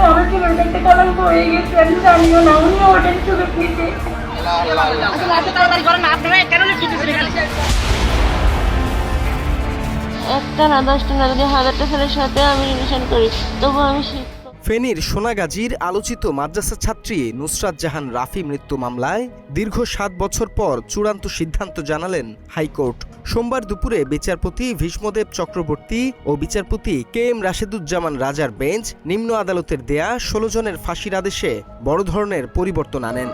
আমার জীবনটা একটা কলঙ্ক হয়ে গেছে, আমি জানিও না, উনিও ওটার সুযোগ নিতে। একটা না 10টা না, যদি 1000টা ছেলের সাথে আমি রিলেশন করি তবু আমি শিখবো। ফেনীর সোনাগাজীর আলোচিত মাদ্রাসা ছাত্রী নুসরাত জাহান রাফি মৃত্যু মামলায় দীর্ঘ 7 বছর পর চূড়ান্ত সিদ্ধান্ত জানালেন হাইকোর্ট। সোমবার দুপুরে বিচারপতি ভীষ্মদেব চক্রবর্তী ও বিচারপতি কে এম রাশেদুজ্জামান রাজার বেঞ্চ নিম্ন আদালতের দেয়া 16 জনের ফাঁসির আদেশে বড় ধরনের পরিবর্তন আনেন।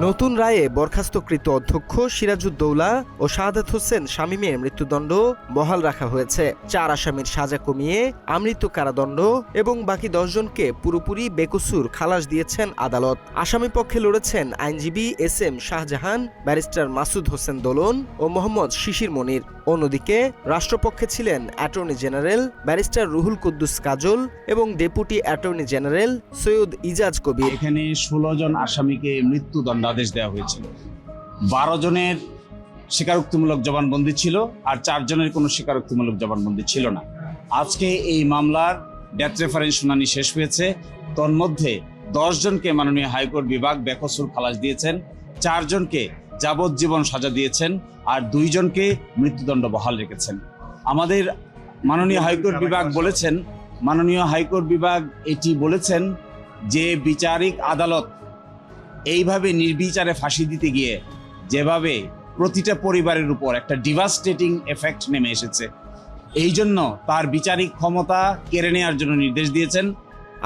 নতুন রায়ে বরখাস্তকৃত অধ্যক্ষ সিরাজউদ্দৌলা ও শাহাদাত হোসেন শামীমের মৃত্যুদণ্ড বহাল রাখা হয়েছে। 4 আসামির সাজা কমিয়ে আমৃত্যু কারাদণ্ড এবং বাকি 10 জনকে পুরোপুরি বেকসুর খালাস দিয়েছেন আদালত। আসামি পক্ষে লড়েছেন আইনজীবী S M Shahjahan, barrister Masud Hossain Dolon ও মোহাম্মদ শিশির মনির। অন্যদিকে রাষ্ট্রপক্ষে ছিলেন attorney general barrister Ruhul Quddus Kajol এবং deputy attorney general Syed Ijaz Kabir. এখানে 16 জন আসামিকে মৃত্যুদণ্ডাদেশ দেওয়া হয়েছিল। 12 জনের স্বীকারোক্তিমূলক জবানবন্দি ছিল, আর 4 জনের কোনো স্বীকারোক্তিমূলক জবানবন্দি ছিল না। আজকে এই মামলার ডেথ রেফারেন্স শুনানি শেষ হয়েছে। তন্মধ্যে 10 জনকে মাননীয় হাইকোর্ট বিভাগ বেকসুর খালাস দিয়েছেন, 4 জনকে যাবজ্জীবন সাজা দিয়েছেন, আর 2 জনকে মৃত্যুদণ্ড বহাল রেখেছেন। আমাদের মাননীয় হাইকোর্ট বিভাগ এটি বলেছেন যে বিচারিক আদালত এইভাবে নির্বিচারে ফাঁসি দিতে গিয়ে যেভাবে প্রতিটা পরিবারের উপর একটা ডিভাস্টেটিং এফেক্ট নেমে এসেছে, এই জন্য তার বিচারিক ক্ষমতা কেড়ে নেওয়ার জন্য নির্দেশ দিয়েছেন।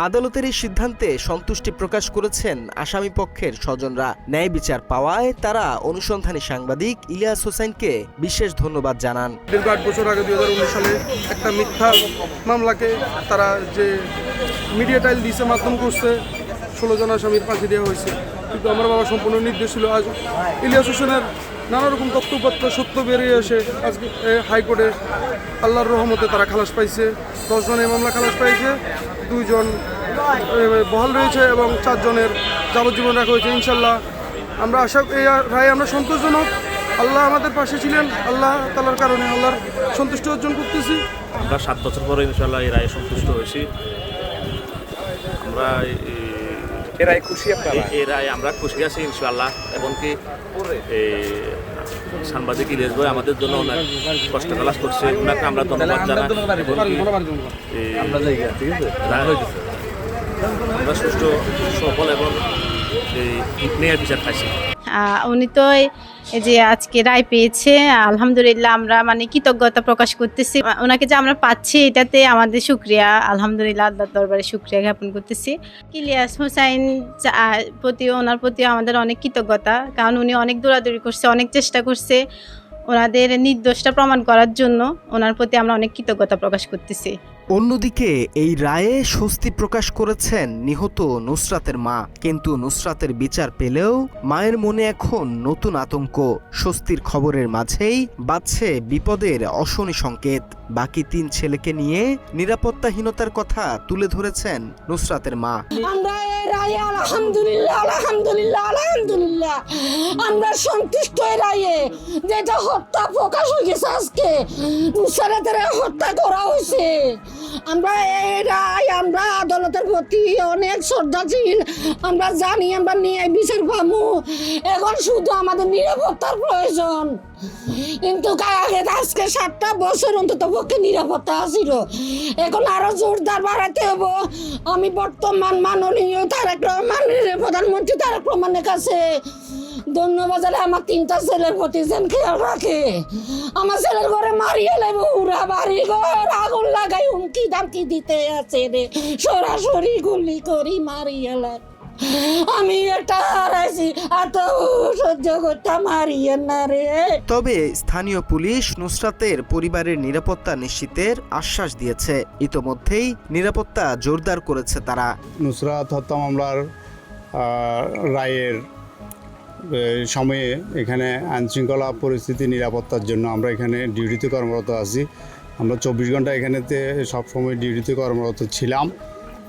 আদালতের এই সিদ্ধান্তে সন্তুষ্টি প্রকাশ করেছেন আসামি পক্ষের স্বজনরা। ন্যায় বিচার পাওয়ায় তারা অনুসন্ধানী সাংবাদিক ইলিয়াস হোসেনকে বিশেষ ধন্যবাদ জানান। দীর্ঘ 8 বছর আগে 2019 সালে একটা মিথ্যা মামলাকে তারা যে মিডিয়া টাইল দিছে, মাধ্যম করছে, 16 জন আসামির ফাঁসি দেওয়া হয়েছে। কিন্তু আমার বাবা সম্পূর্ণ নির্দেশ ছিল আজ ইলিয়াস হোসেনের নানা রকম তথ্যপত্র সত্য বেরিয়ে এসে আজকে হাইকোর্টে আল্লাহর রহমতে তারা খালাস পাইছে। 10 জন এই মামলা খালাস পাইছে, 2 জন বহাল রয়েছে এবং 4 জনের যাবজ্জীবন রাখা হয়েছে। ইনশাল্লাহ আমরা আশা, এই রায় আমরা সন্তোষজনক। আল্লাহ আমাদের পাশে ছিলেন, আল্লাহ তাআলার কারণে আল্লাহর সন্তুষ্টি অর্জন করতেছি। আমরা 7 বছর পরে ইনশাল্লাহ এই রায়ে সন্তুষ্ট হয়েছি। আমরা এই রায়ে আমরা খুশি আছি ইনশাল্লাহ। এমনকি সাংবাদিক ইলিয়াস ভাই আমাদের জন্য অনেক কষ্ট খালাস করছে, ওনাকে আমরা ধন্যবাদ জানাই। আমরা সুষ্ঠু সফল এবং ন্যায় বিচার পাইছি। উনি তো এই যে আজকে রায় পেয়েছে, আলহামদুলিল্লাহ আমরা মানে কৃতজ্ঞতা প্রকাশ করতেছি। ওনাকে যে আমরা পাচ্ছি এটাতে আমাদের শুকরিয়া, আলহামদুলিল্লাহ আল্লাহর দরবারে শুকরিয়া জ্ঞাপন করতেছি। ইলিয়াস হোসাইন ওনার প্রতিও আমাদের অনেক কৃতজ্ঞতা, কারণ উনি অনেক দৌড়াদৌড়ি করছে, অনেক চেষ্টা করছে ওনাদের নির্দোষটা প্রমাণ করার জন্য। ওনার প্রতি আমরা অনেক কৃতজ্ঞতা প্রকাশ করতেছি। অন্যদিকে এই রায়ে স্বস্তি প্রকাশ করেছেন নিহত নুসরাতের মা। কিন্তু নুসরাতের বিচার পেলেও মায়ের মনে এখন নতুন আতঙ্ক। স্বস্তির খবরের মাঝেই বাজছে বিপদের অশনি সংকেত। বাকি 3 ছেলেকে নিয়ে নিরাপত্তাহীনতার কথা তুলে ধরেছেন নুসরাতের মা। আমরা এই রায়ে আলহামদুলিল্লাহ আলহামদুলিল্লাহ আলহামদুলিল্লাহ আমরা সন্তুষ্ট। এই রায়ে যেটা হত্যা প্রকাশ হয়ে গেছে, আজকে নুসরাতের হত্যা করা হয়েছে, আমরা এই রায় আমরা আদালতের প্রতি অনেক শ্রদ্ধাশীল। আমরা জানি আমরা নিয়ে বিচার পাবো। এখন শুধু আমাদের নিরাপত্তার প্রয়োজন। কিন্তু আজকে 7টা বছর অন্তত পক্ষে নিরাপত্তা ছিল, এখন আরো জোরদার বাড়াতে হবে। আমি বর্তমান মাননীয় প্রধানমন্ত্রী তারেক রহমানের কাছে ধন্যবাদ জানাই। আমার 3টা ছেলের প্রতি যেন খেয়াল রাখে। আমার ছেলের ঘরে মারিয়ে লাগবে, পুরা বাড়ি ঘর আগুন লাগাই হুমকি দামকি দিতে আছে রে, সরাসরি গুলি করি মারিয়ে লাগে। আমি এটা হারাইছি, এত সহ্য করতে মারিয়ে না রে। তবে স্থানীয় পুলিশ নুসরাতের পরিবারের নিরাপত্তা নিশ্চিতের আশ্বাস দিয়েছে। ইতোমধ্যেই নিরাপত্তা জোরদার করেছে তারা। নুসরাত হত্যা মামলার রায়ের সময়ে এখানে আইনশৃঙ্খলা পরিস্থিতি নিরাপত্তার জন্য আমরা এখানে ডিউটিতে কর্মরত আছি। আমরা 24 ঘন্টা এখানেতে সবসময় ডিউটিতে কর্মরত ছিলাম।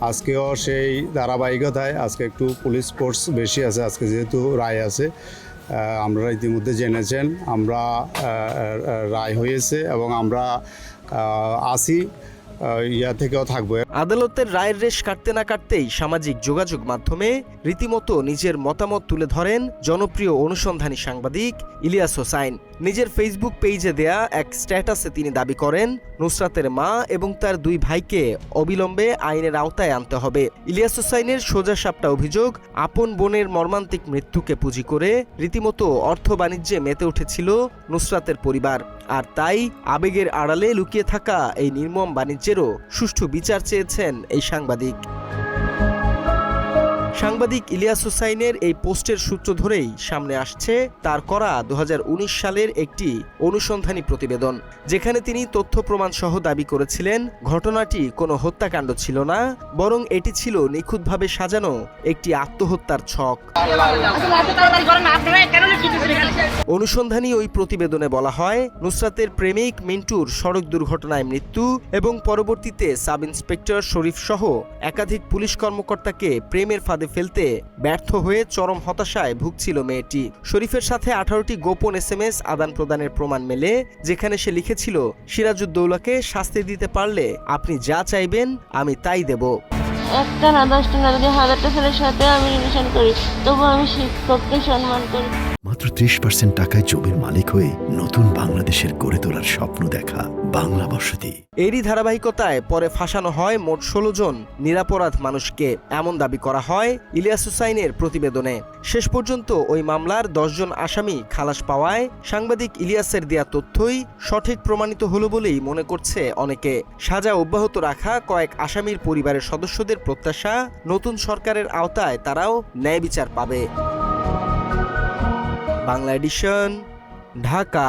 আজকেও সেই ধারাবাহিকতায় আজকে একটু পুলিশ ফোর্স বেশি আছে। আজকে যেহেতু রায় আছে, আপনারা ইতিমধ্যে জেনেছেন, আমরা রায় হয়েছে এবং আমরা আছি ইয়া থেকেও থাকবো। আদালতের রায়ের রেশ কাটতে না কাটতেই সামাজিক যোগাযোগ মাধ্যমে রীতিমতো নিজের মতামত তুলে ধরেন জনপ্রিয় অনুসন্ধানী সাংবাদিক ইলিয়াস হোসাইন। নিজের ফেসবুক পেজে দেয়া এক স্ট্যাটাসে তিনি দাবি করেন নুসরাতের মা এবং তার 2 ভাইকে অবিলম্বে আইনের আওতায় আনতে হবে। ইলিয়াস হোসাইনের সোজাসাপটা অভিযোগ, আপন বোনের মর্মান্তিক মৃত্যুকে পুঁজি করে রীতিমতো অর্থ বাণিজ্যে মেতে উঠেছিল নুসরাতের পরিবার, আর তাই আবেগের আড়ালে লুকিয়ে থাকা এই নির্মম বাণিজ্যেরও সুষ্ঠু বিচার চেয়েছেন এই সাংবাদিক। সাংবাদিক ইলিয়াস হোসাইনের এই পোস্টের সূত্র ধরেই সামনে আসছে তার করা 2019 সালের একটি অনুসন্ধানী প্রতিবেদন, যেখানে তিনি তথ্য প্রমাণ সহ দাবি করেছিলেন ঘটনাটি কোনো হত্যাকাণ্ড ছিল না, বরং এটি ছিল নিখুঁতভাবে সাজানো একটি আত্মহত্যার ছক। অনুসন্ধানী ওই প্রতিবেদনে বলা হয়, নুসরাতের প্রেমিক মিন্টুর সড়ক দুর্ঘটনায় মৃত্যু এবং পরবর্তীতে সাব ইন্সপেক্টর শরীফ সহ একাধিক পুলিশ কর্মকর্তাকে প্রেমের ফাঁদে ফেলতে ব্যর্থ হয়ে চরম হতাশায় ভুগছিল মেয়েটি। শরীফের সাথে 18টি গোপন SMS আদান প্রদানের প্রমাণ মেলে, যেখানে সে লিখেছিল, সিরাজউদ্দৌলাকে শাস্তি দিতে পারলে আপনি যা চাইবেন আমি তাই দেব। একটা না 10টা না যদি 1000টা ছেলের সাথে আমি রিলেশন করি, তবু আমি শিক্ষককে সম্মান করি। মাত্র 30% টাকায় জমির মালিক হয়ে নতুন বাংলাদেশের গড়ে তোলার স্বপ্ন দেখা বাংলা বসতি। এরই ধারাবাহিকতায় পরে ফাঁসানো হয় মোট 16 জন নিরাপরাধ মানুষকে, এমন দাবি করা হয় ইলিয়াস হোসাইনের প্রতিবেদনে। শেষ পর্যন্ত ওই মামলার 10 জন আসামি খালাস পাওয়ায় সাংবাদিক ইলিয়াসের দেয়া তথ্যই সঠিক প্রমাণিত হলো বলেই মনে করছে অনেকে। সাজা অব্যাহত রাখা কয়েক আসামির পরিবারের সদস্যদের প্রত্যাশা, নতুন সরকারের আওতায় তারাও ন্যায় বিচার পাবে। বাংলা এডিশন, ঢাকা।